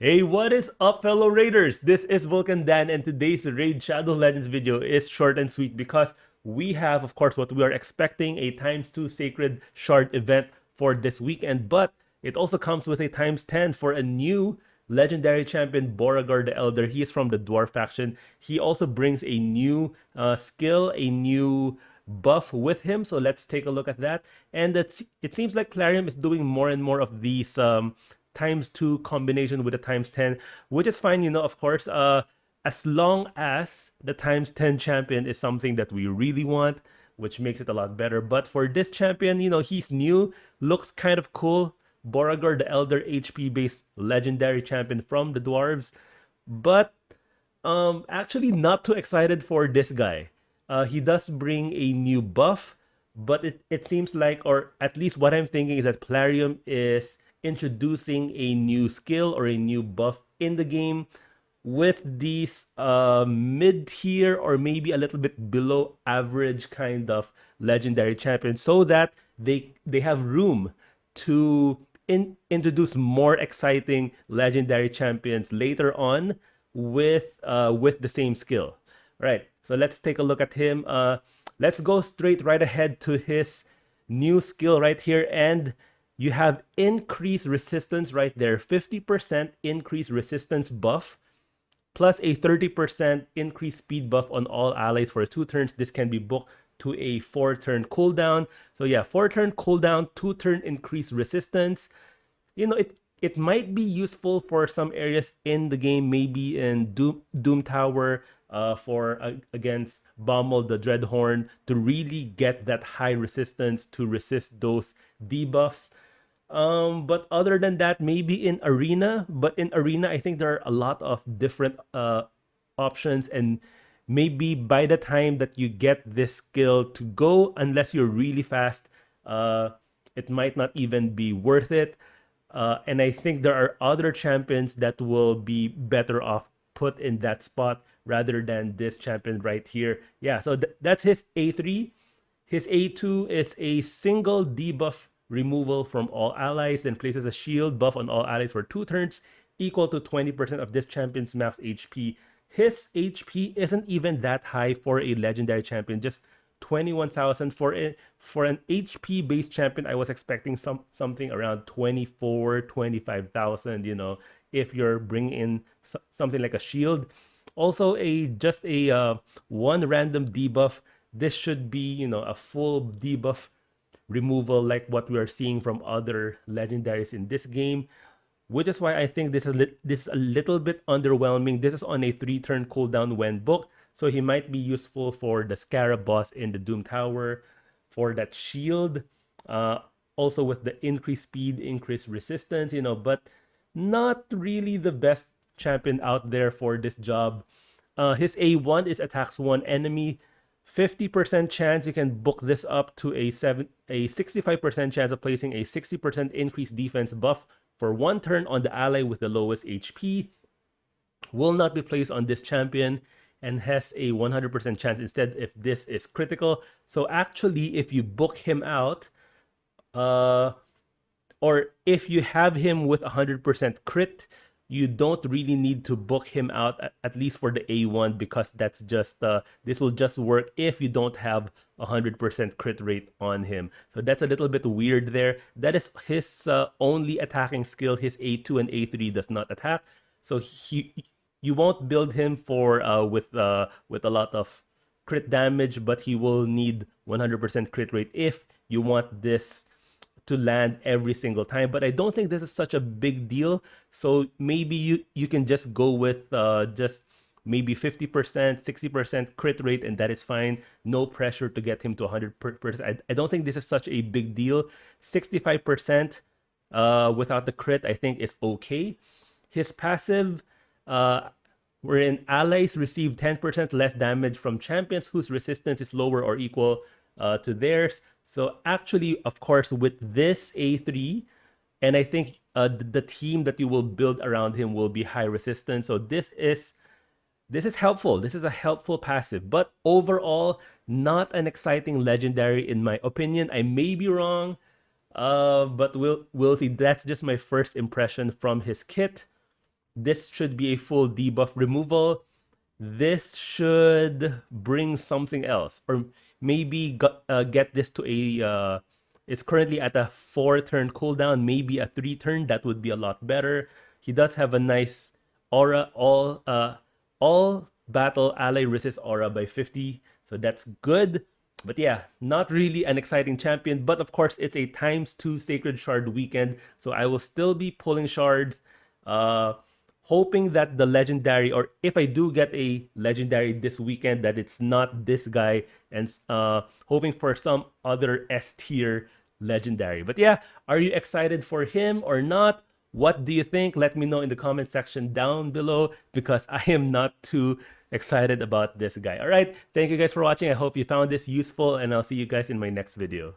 Hey, what is up, fellow raiders? This is Vulcan Dan, and today's Raid Shadow Legends video is short and sweet because we have, of course, what we are expecting, a times 2 Sacred Shard event for this weekend, but it also comes with a times 10 for a new legendary champion, Boragar the Elder. He is from the Dwarf faction. He also brings a new skill, a new buff with him. So let's take a look at that. And it seems like Plarium is doing more and more of these times 2 combination with the times 10, which is fine, of course, as long as the times 10 champion is something that we really want, which makes it a lot better. But for this champion, he's new, looks kind of cool. Boragar the Elder, HP based legendary champion from the dwarves, but actually not too excited for this guy. He does bring a new buff, but it seems like, or at least what I'm thinking, is that Plarium is introducing a new skill or a new buff in the game with these mid tier or maybe a little bit below average kind of legendary champions, so that they have room to introduce more exciting legendary champions later on with the same skill. Right. So let's take a look at him. Let's go straight right ahead to his new skill right here, and you have increased resistance right there. 50% increased resistance buff plus a 30% increased speed buff on all allies for 2 turns. This can be booked to a 4-turn cooldown. So yeah, 4-turn cooldown, 2-turn increased resistance. It might be useful for some areas in the game, maybe in Doom Tower, for against Bommel the Dreadhorn, to really get that high resistance to resist those debuffs. But other than that, maybe in arena. But in arena, I think there are a lot of different options, and maybe by the time that you get this skill to go, unless you're really fast, it might not even be worth it. And I think there are other champions that will be better off put in that spot rather than this champion right here. Yeah, so that's his A3. His A2 is a single debuff removal from all allies, then places a shield buff on all allies for 2 turns, equal to 20% of this champion's max HP. His HP isn't even that high for a legendary champion, just 21,000 for it. For an HP based champion, I was expecting something around 24, 25,000, if you're bringing in something like a shield. Also, just a one random debuff. This should be, a full debuff removal like what we are seeing from other legendaries in this game, which is why I think this is a little bit underwhelming. This is on a 3-turn cooldown when booked, so he might be useful for the Scarab boss in the Doom Tower, for that shield, also with the increased speed, increased resistance, but not really the best champion out there for this job. His A1 is attacks one enemy. 50% chance you can book this up to a 65% chance of placing a 60% increased defense buff for 1 turn on the ally with the lowest HP. Will not be placed on this champion and has a 100% chance instead if this is critical. So actually, if you book him out, or if you have him with 100% crit, you don't really need to book him out, at least for the A1, because that's just this will just work if you don't have 100% crit rate on him. So that's a little bit weird there. That is his only attacking skill. His A2 and A3 does not attack, so you won't build him for with a lot of crit damage, but he will need 100% crit rate if you want this to land every single time. But I don't think this is such a big deal, so maybe you can just go with just maybe 50%, 60% crit rate, and that is fine. No pressure to get him to 100%. I don't think this is such a big deal. 65% without the crit, I think, is okay. His passive, wherein allies receive 10% less damage from champions whose resistance is lower or equal to theirs. So actually, of course, with this A3, and I think the team that you will build around him will be high resistance. So this is helpful. This is a helpful passive, but overall, not an exciting legendary in my opinion. I may be wrong, but we'll see. That's just my first impression from his kit. this should be a full debuff removal. This should bring something else, or maybe get this to a it's currently at a 4-turn cooldown, maybe a 3-turn. That would be a lot better. He does have a nice aura, all battle ally resist aura by 50, so that's good. But yeah, not really an exciting champion. But of course, it's a ×2 Sacred Shard weekend, so I will still be pulling shards, hoping that the legendary, or if I do get a legendary this weekend, that it's not this guy, and hoping for some other S tier legendary. But yeah, are you excited for him or not? What do you think? Let me know in the comment section down below, because I am not too excited about this guy. All right, thank you guys for watching. I hope you found this useful, and I'll see you guys in my next video.